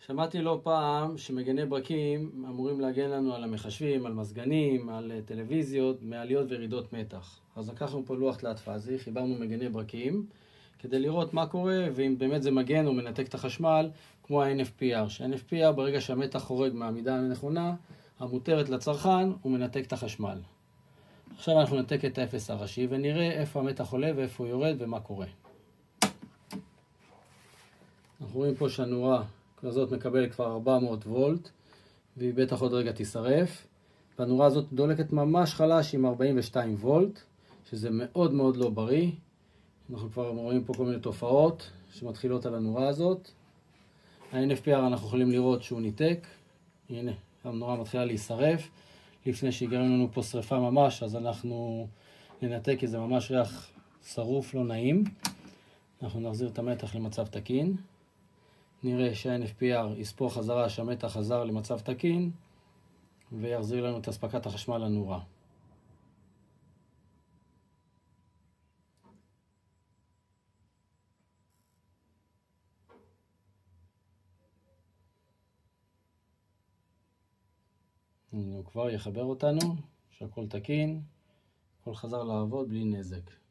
שמעתי לא פעם שמגני ברקים אמורים להגן לנו על המחשבים, על מזגנים, על טלוויזיות, מעליות וירידות מתח. אז לקחנו פה לוח תלת פאזי, חיברנו מגני ברקים, כדי לראות מה קורה ואם באמת זה מגן או מנתק את החשמל, כמו ה-NFPR. שה-NFPR ברגע שהמתח חורג מהמידה הנכונה, המותרת לצרכן, הוא מנתק את החשמל. עכשיו אנחנו נתק את האפס הראשי ונראה איפה המתח עולה ואיפה הוא יורד ומה קורה. אנחנו רואים פה שהנורה הזאת מקבלת כבר 400 וולט, והיא בטח עוד רגע תישרף. והנורה הזאת דולקת ממש חלש עם 42 וולט, שזה מאוד מאוד לא בריא. אנחנו כבר רואים פה כל מיני תופעות שמתחילות על הנורה הזאת. ה-NFPR אנחנו יכולים לראות שהוא ניתק. הנה, הנורה מתחילה להישרף. לפני שיגרם לנו פה שריפה ממש, אז אנחנו ננתק, כי זה ממש ריח שרוף לא נעים. אנחנו נחזיר את המתח למצב תקין. נראה שה-NFPR יספור חזרה שהמתח חזר למצב תקין ויחזיר לנו את הספקת החשמל לנורה. הוא כבר יחבר אותנו שהכל תקין, הכל חזר לעבוד בלי נזק.